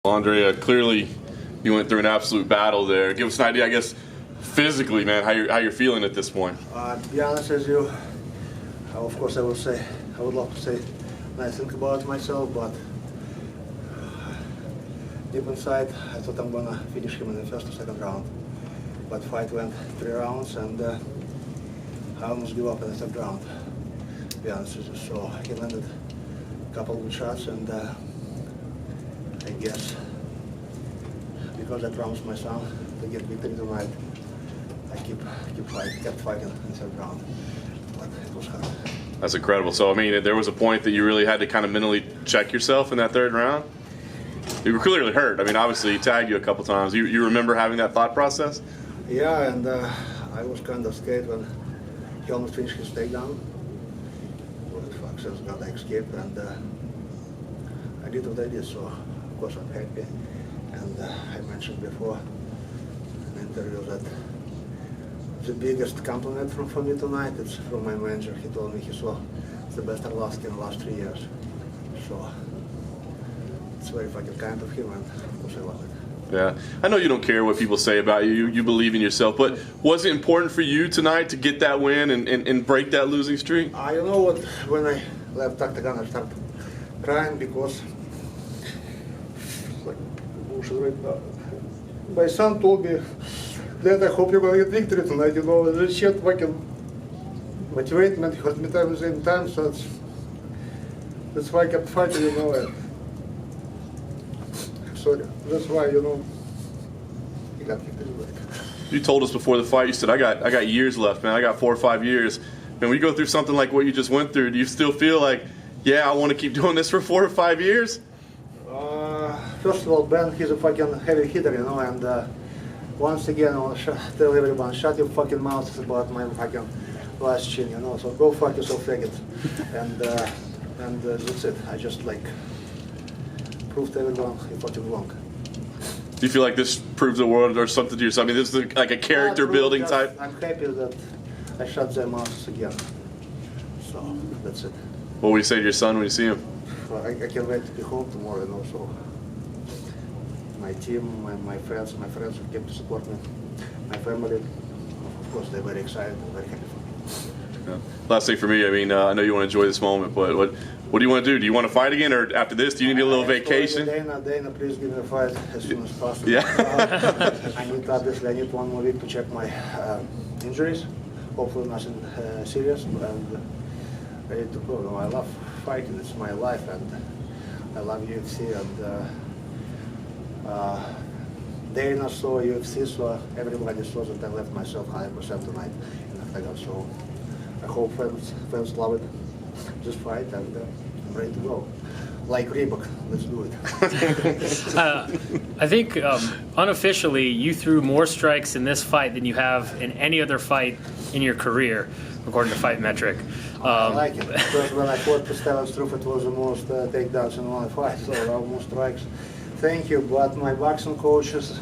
Andrei, clearly you went through an absolute battle there. Give us an idea, I guess, physically, man, how you're feeling at this point. To be honest with you, of course I would love to say nice thing about myself, but deep inside I thought I'm gonna finish him in the first or second round. But fight went 3 rounds and I almost gave up in the third round, to be honest with you. So he landed a couple of good shots and I guess because I promised my son to get victory tonight, I kept fighting in the third round, but it was hard. That's incredible. So, I mean, there was a point that you really had to kind of mentally check yourself in that third round? You were clearly hurt. I mean, obviously, he tagged you a couple times. You remember having that thought process? Yeah, and I was kind of scared when he almost finished his takedown. What the fuck, since God, I escaped, and I did what I did, so of course I'm happy. And I mentioned before in the interview that the biggest compliment for me tonight is from my manager. He told me he saw the best Arlovski in the last 3 years. So it's very fucking kind of him, and of course I love it. Yeah, I know you don't care what people say about you. You believe in yourself, but was it important for you tonight to get that win and break that losing streak? You know what? When I left Octagon, I started crying because like bullshit right now. My son told me that I hope you're gonna get victory tonight. You know, this shit fucking motivated me, hurt me time at the same time. So that's why I kept fighting. You know. Sorry, that's why, you know, he got victory tonight. You told us before the fight, you said, I got years left, man. I got 4 or 5 years. And when you go through something like what you just went through, do you still feel like, yeah, I want to keep doing this for 4 or 5 years? First of all, Ben, he's a fucking heavy hitter, you know, and once again, I want to tell everyone, shut your fucking mouth about my fucking last chin, you know, so go fuck yourself, faggot. And that's it. I just, like, proved to everyone he fucking wrong. Do you feel like this proves the world or something to yourself? I mean, this is like a character building type? I'm happy that I shut their mouths again. So, that's it. What will you say to your son when you see him? Well, I can't wait to be home tomorrow, and also my team, my friends who came to support me, my family, of course, they're very excited and very happy for me. Yeah. Last thing for me, I mean, I know you want to enjoy this moment, but what do you want to do? Do you want to fight again, or after this, do you need a little vacation? Dana, please give me a fight as soon as possible. Yeah. I need 1 more week to check my injuries. Hopefully nothing serious, and ready to go. No, I love fighting, it's my life, and I love UFC, and Dana saw UFC, so everybody saw that I left myself 100% tonight in Octagon. So I hope fans love it, this fight, and I'm ready to go. Like Reebok, let's do it. I think unofficially you threw more strikes in this fight than you have in any other fight in your career, according to Fight Metric. I like it, because when I fought Pistavan Struff, it was the most takedowns in one fight, so more strikes. Thank you, but my boxing coaches,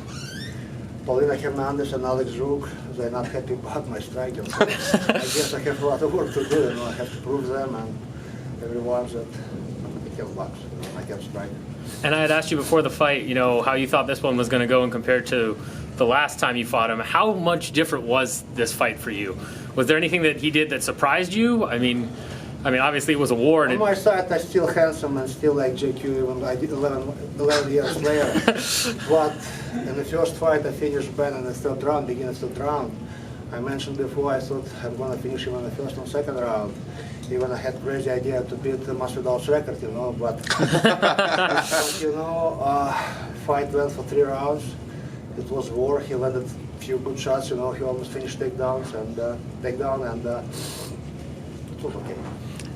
Paulina Hernandez and Alex Zhuk, they're not happy about my striking. So I guess I have a lot of work to do, you know, I have to prove them and everyone that I can box, I can strike. And I had asked you before the fight, you know, how you thought this one was going to go and compared to the last time you fought him. How much different was this fight for you? Was there anything that he did that surprised you? I mean, obviously it was a war. On my side, I'm still handsome and still like JQ, even I did 11 years later. But in the first fight, I finished Ben in the third round, beginning of the third round. I mentioned before, I thought I'm going to finish him in the first and second round. Even I had crazy idea to beat Masvidal's record, you know, but, you know, fight went for 3 rounds. It was war. He landed a few good shots, you know, he almost finished takedowns and it was okay.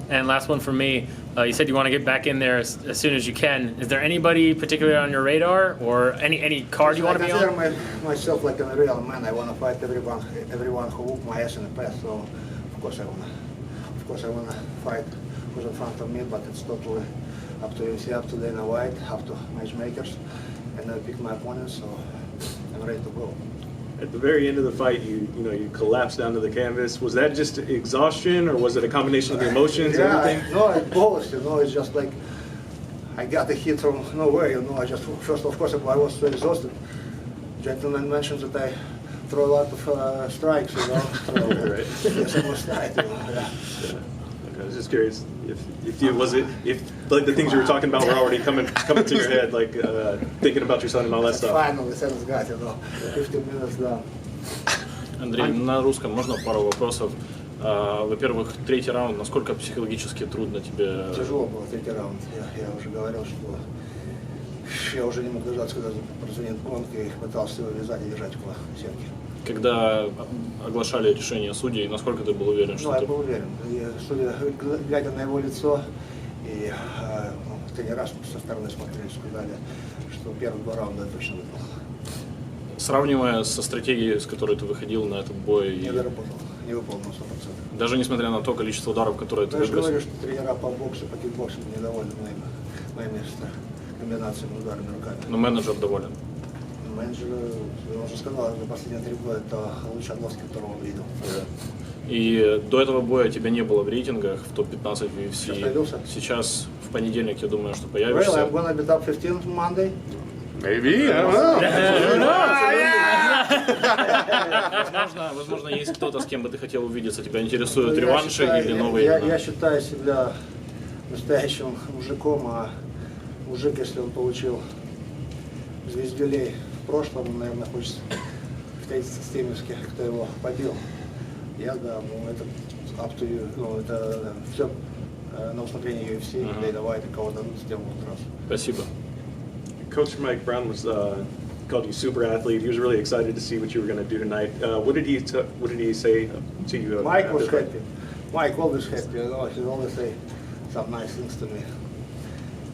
And last one for me, you said you want to get back in there as soon as you can. Is there anybody particularly on your radar, or any card you want to be on? I consider myself like a real man. I want to fight everyone who whooped my ass in the past. So of course I want to fight who's in front of me, but it's totally up to UFC, up to Dana White, up to matchmakers, and I pick my opponents. So I'm ready to go. At the very end of the fight, you collapsed down to the canvas. Was that just exhaustion, or was it a combination of the emotions? Yeah, everything? No, it's both. You know, it's just like I got a hit from nowhere, I just, first of course, I was so exhausted. Gentleman mentioned that I throw a lot of strikes, So, Right. yes, I was tight, Yeah. Okay, I was just curious if like the things you were talking about were already coming to your head, like thinking about your son and all that stuff. Finally, sense got, 15 minutes down. Андрей, на русском можно пару вопросов? Во-первых, третий раунд, насколько психологически трудно тебе? Тяжело было третий раунд. Я уже говорил, что я уже не мог дождаться, когда прозвонит гонка, и пытался его вязать и держать около сетки. Когда оглашали решение судей, насколько ты был уверен, что я был уверен. И, судя, глядя на его лицо, и тренера со стороны смотрели, сказали, что первые 2 раунда точно выиграл. Сравнивая со стратегией, с которой ты выходил на этот бой, Не доработал, не выполнил 100%. Даже несмотря на то количество ударов, которые ты Я же выбросил. говорю, что тренера по боксу, по кикбоксу недовольны моими комбинациями ударами руками. Но менеджер доволен. Менеджер, я уже сказал, за последние 3 года это лучший Арlovski, которого он видел. И до этого боя тебя не было в рейтингах в топ-15 в UFC. Сейчас появился. Сейчас в понедельник, я думаю, что Well, появишься. I'm gonna be top 15 Monday. Maybe, I don't know. Возможно, есть кто-то, с кем бы ты хотел увидеться. Тебя интересуют реванши или новые Я имена? считаю себя настоящим мужиком, а мужик, если он получил звездюлей в прошлом, он, наверное, хочет встретиться с теми, кто его побил. Это up to you, это все на усмотрение UFC, Dana White, кого дадут, с тем будут раз. Спасибо. Coach Mike Brown was called you super athlete. He was really excited to see what you were going to do tonight. What did he say to you? Mike after was the fight? happy. Mike always happy. He always say some nice things to me.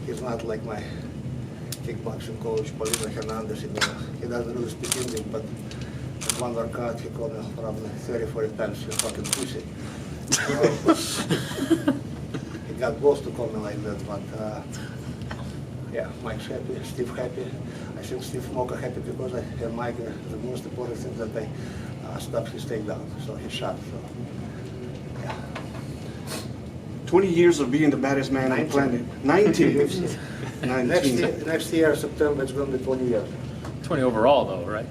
He's not like my kickboxing coach, Paulino Hernandez. He doesn't really speak English, but in one workout he called me probably 30-40 times, you fucking pussy. He got both to call me like that, but yeah, Mike's happy, Steve happy. I think Steve Moka happy because I have Mike, the most important thing that I stopped his takedown, so he shot. So, yeah. 20 years of being the baddest man on the planet. 19. 19. Next year, September, it's going to be 20 years. 20 overall, though, right?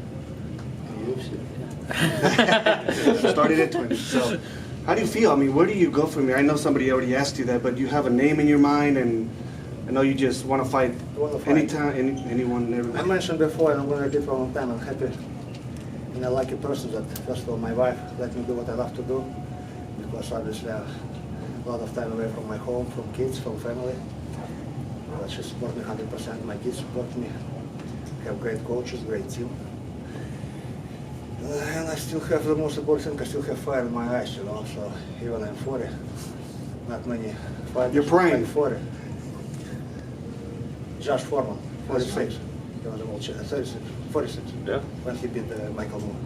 UFC. Started at 20. So, how do you feel? I mean, where do you go from here? I know somebody already asked you that, but you have a name in your mind, and I know you just want to fight anytime, anyone, and I everyone. mentioned before, and I'm going to repeat for a long time, I'm happy and I like a person that, first of all, my wife let me do what I love to do, because obviously I have a lot of time away from my home, from kids, from family. But she supports me 100%, my kids support me, I have great coaches, great team. And I still have the most important thing, I still have fire in my eyes, so even I'm 40, not many fighters. You're praying. 40. Josh Foreman, 46. He was an old 36, 46. Yeah. When he beat Michael Moore.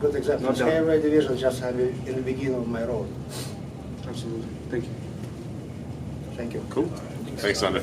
Good example. No This doubt. heavyweight division is just in the beginning of my road. Absolutely. Thank you. Thank you. Cool. Thanks, Sunday.